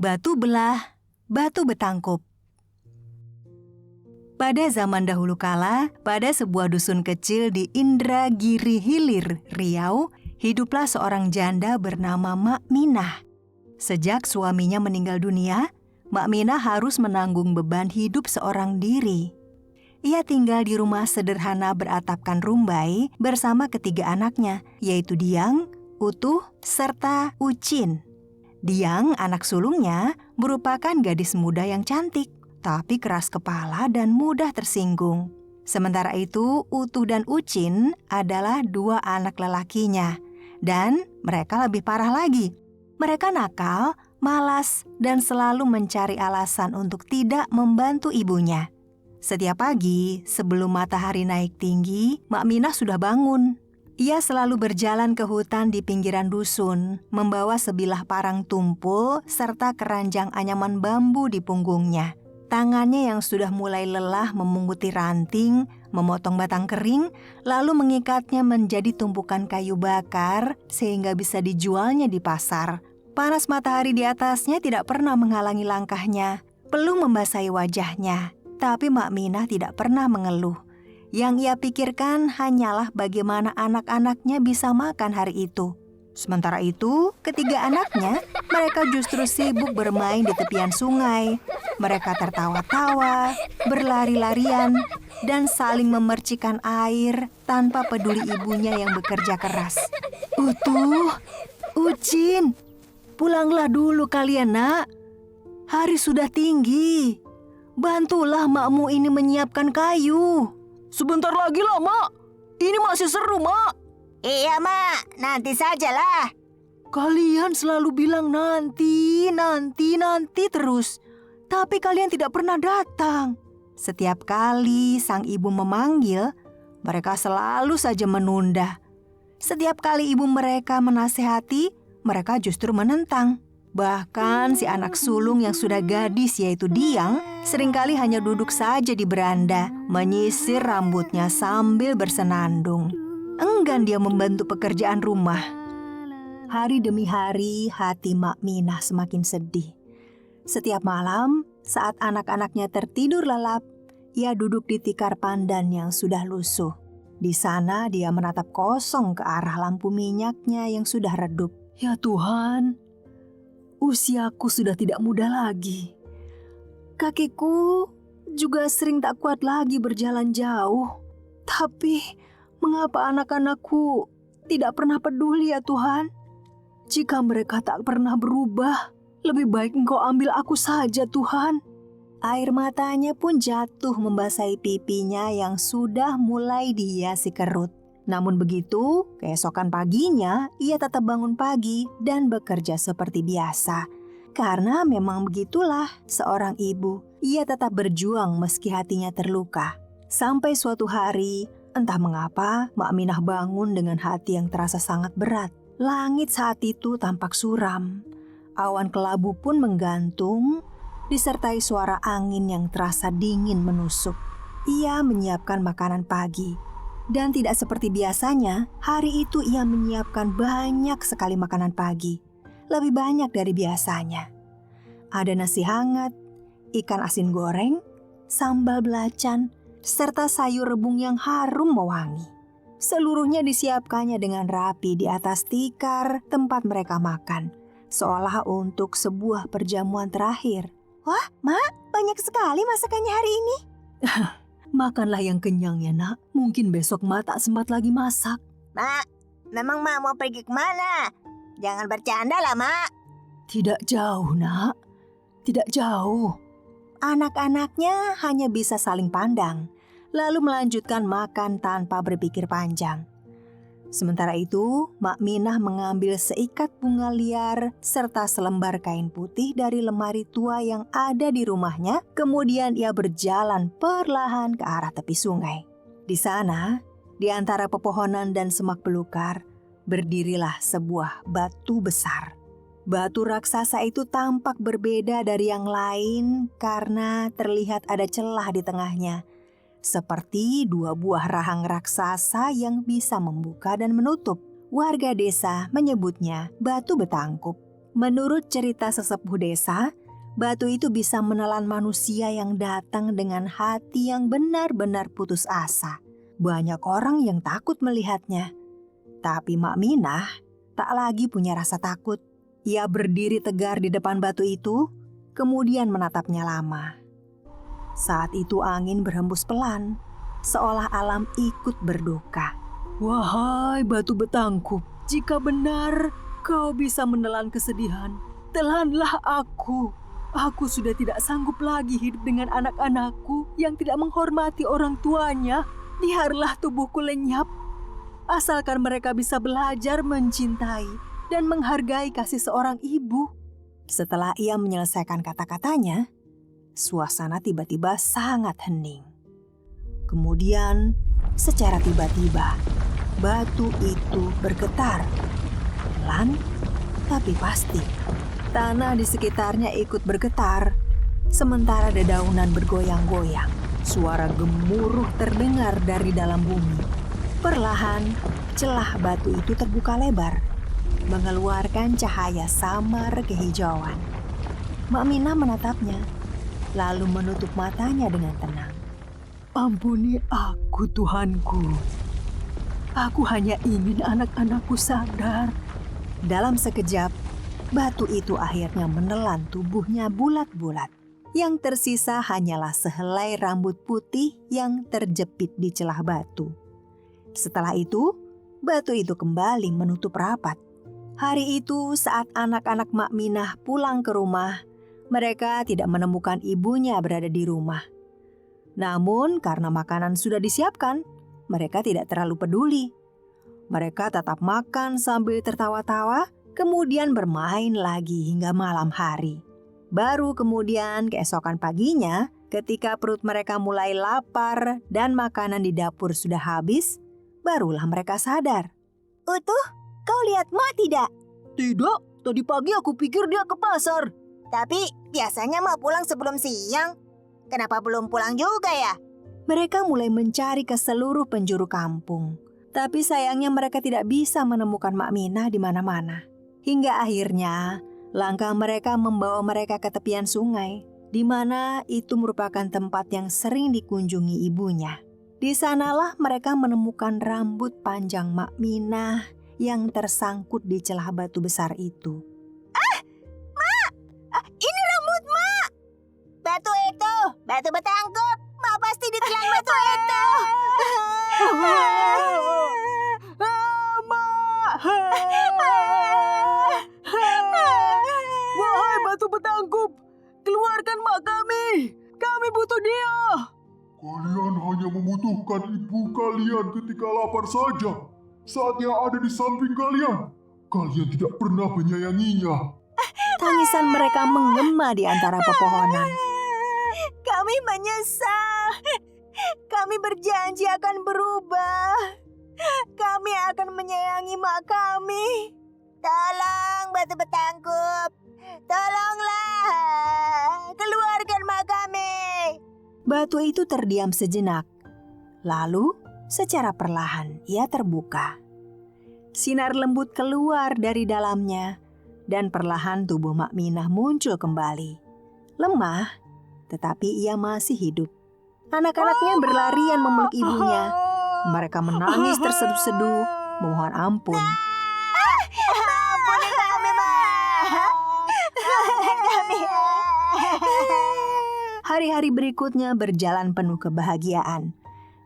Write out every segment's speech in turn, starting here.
Batu belah, batu betangkup. Pada zaman dahulu kala, pada sebuah dusun kecil di Indragiri Hilir, Riau, hiduplah seorang janda bernama Mak Minah. Sejak suaminya meninggal dunia, Mak Minah harus menanggung beban hidup seorang diri. Ia tinggal di rumah sederhana beratapkan rumbai bersama ketiga anaknya, yaitu Diang, Utuh, serta Ucin. Diang, anak sulungnya, merupakan gadis muda yang cantik, tapi keras kepala dan mudah tersinggung. Sementara itu, Utuh dan Ucin adalah dua anak lelakinya, dan mereka lebih parah lagi. Mereka nakal, malas, dan selalu mencari alasan untuk tidak membantu ibunya. Setiap pagi, sebelum matahari naik tinggi, Mak Minah sudah bangun. Ia selalu berjalan ke hutan di pinggiran dusun, membawa sebilah parang tumpul serta keranjang anyaman bambu di punggungnya. Tangannya yang sudah mulai lelah memunguti ranting, memotong batang kering, lalu mengikatnya menjadi tumpukan kayu bakar sehingga bisa dijualnya di pasar. Panas matahari di atasnya tidak pernah menghalangi langkahnya, peluh membasahi wajahnya. Tapi Mak Minah tidak pernah mengeluh. Yang ia pikirkan hanyalah bagaimana anak-anaknya bisa makan hari itu. Sementara itu, ketiga anaknya, mereka justru sibuk bermain di tepian sungai. Mereka tertawa-tawa, berlari-larian, dan saling memercikan air tanpa peduli ibunya yang bekerja keras. Utuh, Ucin, pulanglah dulu kalian, Nak. Hari sudah tinggi. Bantulah makmu ini menyiapkan kayu. Sebentar lagi lah, Mak. Ini masih seru, Mak. Iya, Mak. Nanti sajalah. Kalian selalu bilang nanti terus. Tapi kalian tidak pernah datang. Setiap kali sang ibu memanggil, mereka selalu saja menunda. Setiap kali ibu mereka menasehati, mereka justru menentang. Bahkan si anak sulung yang sudah gadis yaitu Diang seringkali hanya duduk saja di beranda, menyisir rambutnya sambil bersenandung. Enggan dia membantu pekerjaan rumah. Hari demi hari hati Mak Minah semakin sedih. Setiap malam saat anak-anaknya tertidur lelap, ia duduk di tikar pandan yang sudah lusuh. Di sana dia menatap kosong ke arah lampu minyaknya yang sudah redup. Ya Tuhan, usiaku sudah tidak muda lagi. Kakiku juga sering tak kuat lagi berjalan jauh. Tapi mengapa anak-anakku tidak pernah peduli ya Tuhan? Jika mereka tak pernah berubah, lebih baik Engkau ambil aku saja Tuhan. Air matanya pun jatuh membasahi pipinya yang sudah mulai dihiasi kerut. Namun begitu, keesokan paginya ia tetap bangun pagi dan bekerja seperti biasa. Karena memang begitulah seorang ibu, ia tetap berjuang meski hatinya terluka. Sampai suatu hari, entah mengapa Mak Minah bangun dengan hati yang terasa sangat berat. Langit saat itu tampak suram. Awan kelabu pun menggantung, disertai suara angin yang terasa dingin menusuk. Ia menyiapkan makanan pagi. Dan tidak seperti biasanya, hari itu ia menyiapkan banyak sekali makanan pagi. Lebih banyak dari biasanya. Ada nasi hangat, ikan asin goreng, sambal belacan, serta sayur rebung yang harum mewangi. Seluruhnya disiapkannya dengan rapi di atas tikar tempat mereka makan, seolah untuk sebuah perjamuan terakhir. Wah, Mak, banyak sekali masakannya hari ini. Makanlah yang kenyang ya Nak, mungkin besok Mak tak sempat lagi masak. Mak, memang Mak mau pergi kemana? Jangan bercanda lah, Mak. Tidak jauh Nak, tidak jauh. Anak-anaknya hanya bisa saling pandang, lalu melanjutkan makan tanpa berpikir panjang. Sementara itu, Mak Minah mengambil seikat bunga liar serta selembar kain putih dari lemari tua yang ada di rumahnya. Kemudian ia berjalan perlahan ke arah tepi sungai. Di sana, di antara pepohonan dan semak belukar, berdirilah sebuah batu besar. Batu raksasa itu tampak berbeda dari yang lain karena terlihat ada celah di tengahnya. Seperti dua buah rahang raksasa yang bisa membuka dan menutup. Warga desa menyebutnya batu betangkup. Menurut cerita sesepuh desa, batu itu bisa menelan manusia yang datang dengan hati yang benar-benar putus asa. Banyak orang yang takut melihatnya. Tapi Mak Minah tak lagi punya rasa takut. Ia berdiri tegar di depan batu itu, kemudian menatapnya lama. Saat itu angin berhembus pelan, seolah alam ikut berduka. Wahai batu betangkup, jika benar kau bisa menelan kesedihan, telanlah aku. Aku sudah tidak sanggup lagi hidup dengan anak-anakku yang tidak menghormati orang tuanya. Biarlah tubuhku lenyap, asalkan mereka bisa belajar mencintai dan menghargai kasih seorang ibu. Setelah ia menyelesaikan kata-katanya, suasana tiba-tiba sangat hening. Kemudian, secara tiba-tiba, batu itu bergetar. Pelan, tapi pasti. Tanah di sekitarnya ikut bergetar, sementara dedaunan bergoyang-goyang. Suara gemuruh terdengar dari dalam bumi. Perlahan, celah batu itu terbuka lebar, mengeluarkan cahaya samar kehijauan. Mak Minah menatapnya, lalu menutup matanya dengan tenang. Ampuni aku, Tuhanku. Aku hanya ingin anak-anakku sadar. Dalam sekejap, batu itu akhirnya menelan tubuhnya bulat-bulat. Yang tersisa hanyalah sehelai rambut putih yang terjepit di celah batu. Setelah itu, batu itu kembali menutup rapat. Hari itu saat anak-anak Mak Minah pulang ke rumah, mereka tidak menemukan ibunya berada di rumah. Namun karena makanan sudah disiapkan, mereka tidak terlalu peduli. Mereka tetap makan sambil tertawa-tawa, kemudian bermain lagi hingga malam hari. Baru kemudian keesokan paginya, ketika perut mereka mulai lapar dan makanan di dapur sudah habis, barulah mereka sadar. Utuh, kau lihat Mak tidak? Tidak, tadi pagi aku pikir dia ke pasar. Tapi biasanya Mak pulang sebelum siang. Kenapa belum pulang juga ya? Mereka mulai mencari ke seluruh penjuru kampung. Tapi sayangnya mereka tidak bisa menemukan Mak Minah di mana-mana. Hingga akhirnya langkah mereka membawa mereka ke tepian sungai, di mana itu merupakan tempat yang sering dikunjungi ibunya. Di sanalah mereka menemukan rambut panjang Mak Minah yang tersangkut di celah batu besar itu. Ini rambut Mak. Batu itu, batu betangkup. Mak pasti ditelan batu itu. Wahai batu betangkup, keluarkan mak kami. Kami butuh dia. Kalian hanya membutuhkan ibu kalian ketika lapar saja. Saat yang ada di samping kalian, kalian tidak pernah menyayanginya. Tangisan mereka menggema di antara pepohonan. Kami menyesal. Kami berjanji akan berubah. Kami akan menyayangi mak kami. Tolong batu betangkup. Tolonglah. Keluarkan mak kami. Batu itu terdiam sejenak. Lalu, secara perlahan ia terbuka. Sinar lembut keluar dari dalamnya dan perlahan tubuh Mak Minah muncul kembali. Lemah, tetapi ia masih hidup. Anak-anaknya berlarian memeluk ibunya. Mereka menangis terseduh-seduh, memohon ampun. Ampuni kami, Mak. Ampuni kami. Hari-hari berikutnya berjalan penuh kebahagiaan.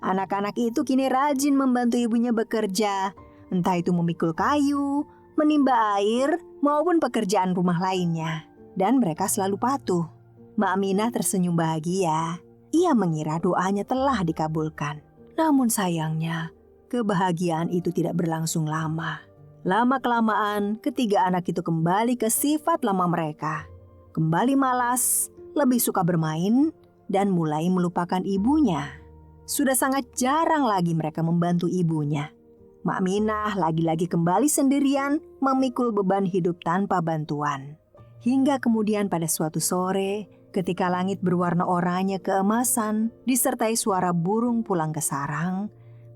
Anak-anak itu kini rajin membantu ibunya bekerja, entah itu memikul kayu, menimba air, maupun pekerjaan rumah lainnya. Dan mereka selalu patuh. Mak Minah tersenyum bahagia. Ia mengira doanya telah dikabulkan. Namun sayangnya, kebahagiaan itu tidak berlangsung lama. Lama-kelamaan, ketiga anak itu kembali ke sifat lama mereka. Kembali malas, lebih suka bermain, dan mulai melupakan ibunya. Sudah sangat jarang lagi mereka membantu ibunya. Mak Minah lagi-lagi kembali sendirian memikul beban hidup tanpa bantuan. Hingga kemudian pada suatu sore, ketika langit berwarna oranye keemasan, disertai suara burung pulang ke sarang,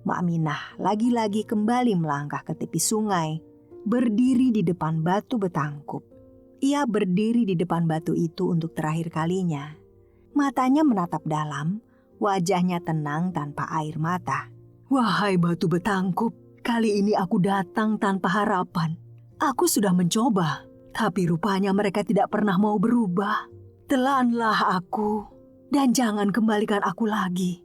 Mak Minah lagi-lagi kembali melangkah ke tepi sungai, berdiri di depan batu betangkup. Ia berdiri di depan batu itu untuk terakhir kalinya. Matanya menatap dalam, wajahnya tenang tanpa air mata. Wahai batu betangkup, kali ini aku datang tanpa harapan. Aku sudah mencoba, tapi rupanya mereka tidak pernah mau berubah. Telanlah aku, dan jangan kembalikan aku lagi.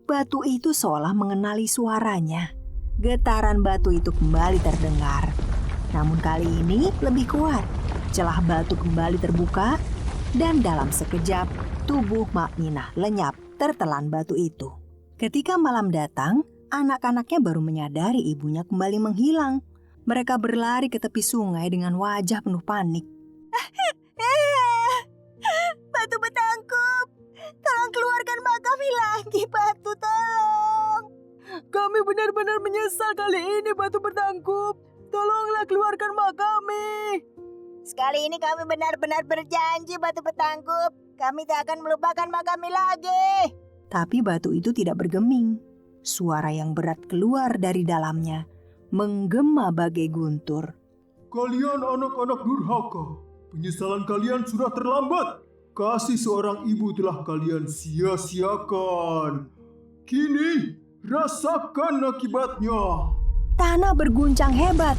Batu itu seolah mengenali suaranya. Getaran batu itu kembali terdengar. Namun kali ini lebih kuat. Celah batu kembali terbuka, dan dalam sekejap tubuh Mak Minah lenyap tertelan batu itu. Ketika malam datang, anak-anaknya baru menyadari ibunya kembali menghilang. Mereka berlari ke tepi sungai dengan wajah penuh panik. Batu betangkup, tolong keluarkan mak kami lagi, Batu, tolong. Kami benar-benar menyesal kali ini, batu betangkup. Tolonglah keluarkan mak kami. Sekali ini kami benar-benar berjanji, Batu betangkup. Kami tak akan melupakan mak kami lagi. Tapi batu itu tidak bergeming. Suara yang berat keluar dari dalamnya, menggema bagai guntur. Kalian anak-anak durhaka, penyesalan kalian sudah terlambat. Kasih seorang ibu telah kalian sia-siakan. Kini, rasakan akibatnya. Tanah berguncang hebat,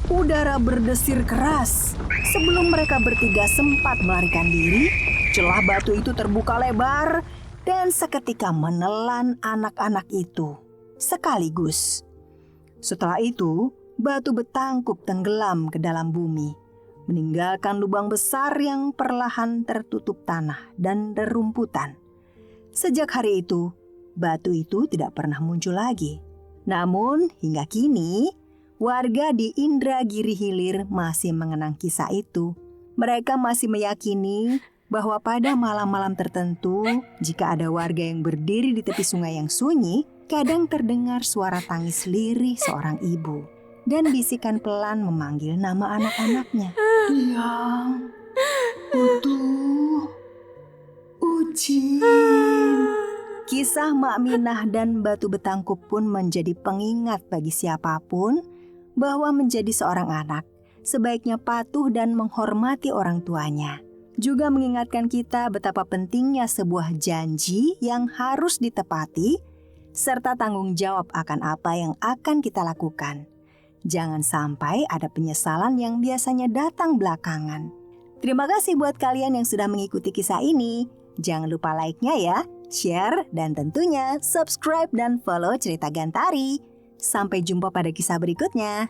udara berdesir keras. Sebelum mereka bertiga sempat melarikan diri, celah batu itu terbuka lebar dan seketika menelan anak-anak itu sekaligus. Setelah itu, batu betangkup tenggelam ke dalam bumi, meninggalkan lubang besar yang perlahan tertutup tanah dan rerumputan. Sejak hari itu, batu itu tidak pernah muncul lagi. Namun, hingga kini, warga di Indragiri Hilir masih mengenang kisah itu. Mereka masih meyakini bahwa pada malam-malam tertentu, jika ada warga yang berdiri di tepi sungai yang sunyi, kadang terdengar suara tangis lirih seorang ibu dan bisikan pelan memanggil nama anak-anaknya. Tiang, Utuh, Ucin. Kisah Mak Minah dan batu betangkup pun menjadi pengingat bagi siapapun bahwa menjadi seorang anak sebaiknya patuh dan menghormati orang tuanya. Juga mengingatkan kita betapa pentingnya sebuah janji yang harus ditepati serta tanggung jawab akan apa yang akan kita lakukan. Jangan sampai ada penyesalan yang biasanya datang belakangan. Terima kasih buat kalian yang sudah mengikuti kisah ini. Jangan lupa like-nya ya, share, dan tentunya subscribe dan follow Cerita Gantari. Sampai jumpa pada kisah berikutnya.